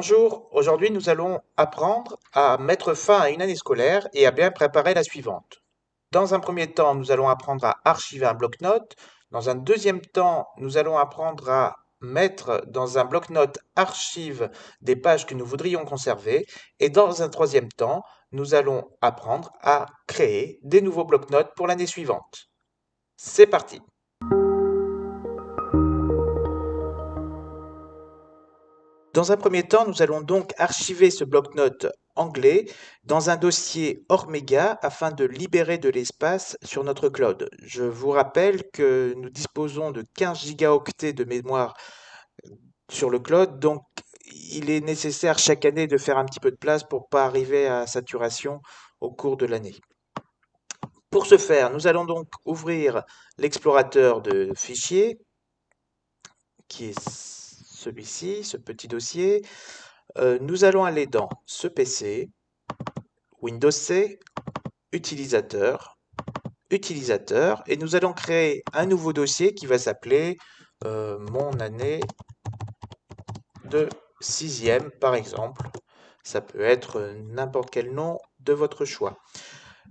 Bonjour, aujourd'hui nous allons apprendre à mettre fin à une année scolaire et à bien préparer la suivante. Dans un premier temps, nous allons apprendre à archiver un bloc-notes. Dans un deuxième temps, nous allons apprendre à mettre dans un bloc-notes archive des pages que nous voudrions conserver. Et dans un troisième temps, nous allons apprendre à créer des nouveaux bloc-notes pour l'année suivante. C'est parti! Dans un premier temps, nous allons donc archiver ce bloc-notes anglais dans un dossier Omega afin de libérer de l'espace sur notre cloud. Je vous rappelle que nous disposons de 15 gigaoctets de mémoire sur le cloud, donc il est nécessaire chaque année de faire un petit peu de place pour ne pas arriver à saturation au cours de l'année. Pour ce faire, nous allons donc ouvrir l'explorateur de fichiers, qui est celui-ci, ce petit dossier. Nous allons aller dans ce PC, Windows C, utilisateur, utilisateur, et nous allons créer un nouveau dossier qui va s'appeler mon année de sixième, par exemple. Ça peut être n'importe quel nom de votre choix.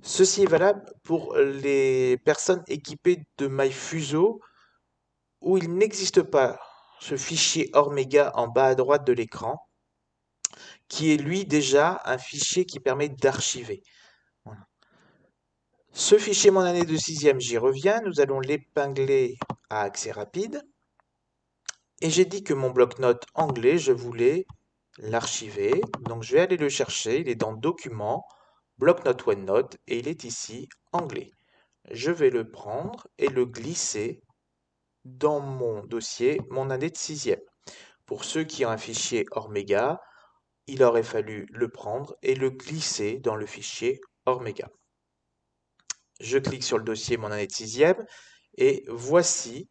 Ceci est valable pour les personnes équipées de MyFuso où il n'existe pas ce fichier Omega en bas à droite de l'écran, qui est lui déjà un fichier qui permet d'archiver. Voilà. Ce fichier mon année de sixième, j'y reviens. Nous allons l'épingler à accès rapide. Et j'ai dit que mon bloc-notes anglais, je voulais l'archiver. Donc je vais aller le chercher. Il est dans Documents, bloc-notes OneNote, et il est ici, anglais. Je vais le prendre et le glisser dans mon dossier mon année de sixième. Pour ceux qui ont un fichier Omega, il aurait fallu le prendre et le glisser dans le fichier Omega. Je clique sur le dossier mon année de sixième et voici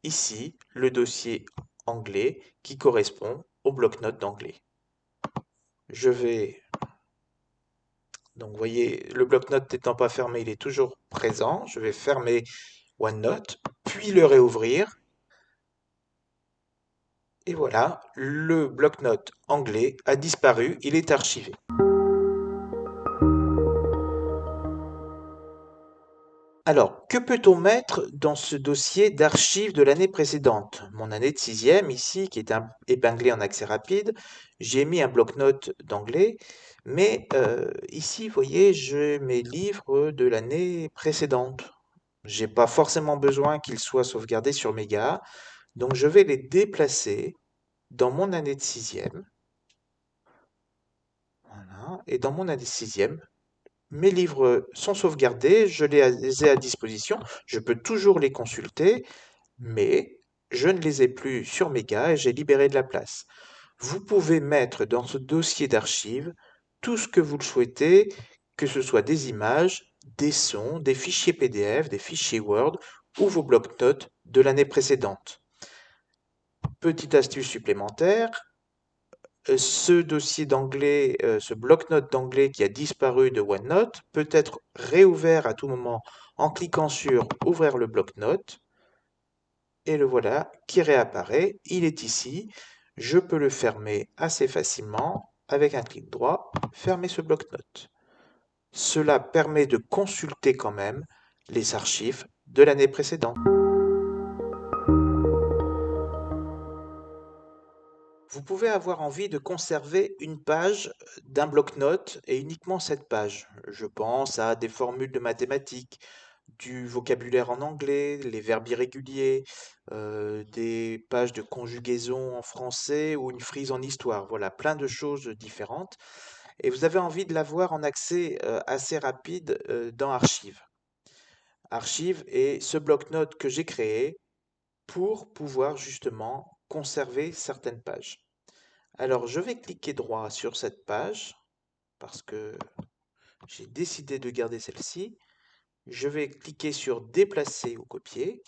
ici le dossier anglais qui correspond au bloc-notes d'anglais. Je vais, donc vous voyez, le bloc-notes n'étant pas fermé, il est toujours présent. Je vais fermer OneNote, puis le réouvrir. Et voilà, le bloc-notes anglais a disparu, il est archivé. Alors, que peut-on mettre dans ce dossier d'archives de l'année précédente? Mon année de sixième, ici, qui est épinglée en accès rapide, j'ai mis un bloc-notes d'anglais, mais ici, vous voyez, j'ai mes livres de l'année précédente. J'ai pas forcément besoin qu'ils soient sauvegardés sur Mega, donc je vais les déplacer dans mon année de sixième. Voilà, et dans mon année de sixième, mes livres sont sauvegardés, je les ai à disposition, je peux toujours les consulter, mais je ne les ai plus sur Mega et j'ai libéré de la place. Vous pouvez mettre dans ce dossier d'archives tout ce que vous le souhaitez, que ce soit des images, des sons, des fichiers PDF, des fichiers Word ou vos blocs-notes de l'année précédente. Petite astuce supplémentaire, ce dossier d'anglais, ce bloc-notes d'anglais qui a disparu de OneNote peut être réouvert à tout moment en cliquant sur Ouvrir le bloc-notes. Et le voilà qui réapparaît. Il est ici. Je peux le fermer assez facilement avec un clic droit. Fermer ce bloc-notes. Cela permet de consulter quand même les archives de l'année précédente. Vous pouvez avoir envie de conserver une page d'un bloc-notes et uniquement cette page. Je pense à des formules de mathématiques, du vocabulaire en anglais, les verbes irréguliers, des pages de conjugaison en français ou une frise en histoire. Voilà, plein de choses différentes. Et vous avez envie de l'avoir en accès assez rapide dans Archive. Archive est ce bloc-notes que j'ai créé pour pouvoir justement conserver certaines pages. Alors, je vais cliquer droit sur cette page parce que j'ai décidé de garder celle-ci. Je vais cliquer sur Déplacer ou copier.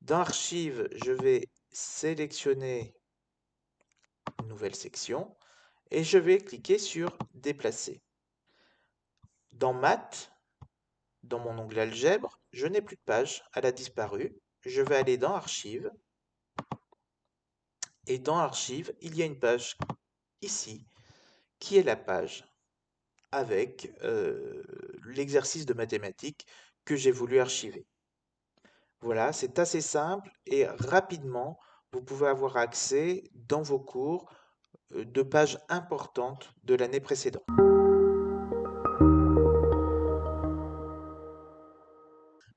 Dans Archives, je vais sélectionner une nouvelle section et je vais cliquer sur Déplacer. Dans Maths, dans mon onglet Algèbre, je n'ai plus de page, elle a disparu. Je vais aller dans Archives Et dans Archives, il y a une page ici qui est la page avec l'exercice de mathématiques que j'ai voulu archiver. Voilà, c'est assez simple et rapidement, vous pouvez avoir accès dans vos cours de pages importantes de l'année précédente.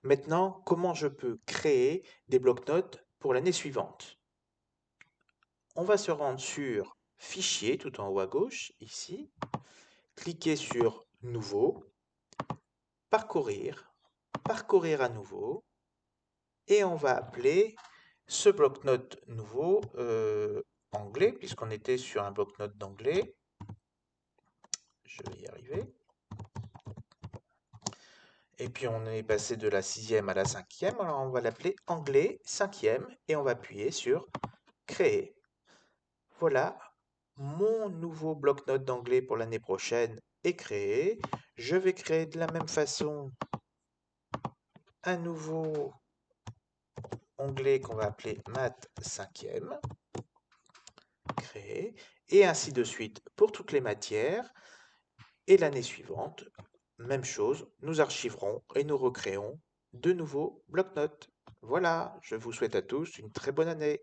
Maintenant, comment je peux créer des blocs-notes pour l'année suivante? On va se rendre sur Fichier tout en haut à gauche, ici, cliquer sur Nouveau, Parcourir, Parcourir à nouveau, et on va appeler ce bloc-notes nouveau anglais, puisqu'on était sur un bloc-notes d'anglais. Je vais y arriver. Et puis on est passé de la 6e à la 5e, alors on va l'appeler anglais 5e et on va appuyer sur Créer. Voilà, mon nouveau bloc-notes d'anglais pour l'année prochaine est créé. Je vais créer de la même façon un nouveau onglet qu'on va appeler Maths 5e, créé, et ainsi de suite pour toutes les matières. Et l'année suivante, même chose, nous archiverons et nous recréons de nouveaux bloc-notes. Voilà, je vous souhaite à tous une très bonne année.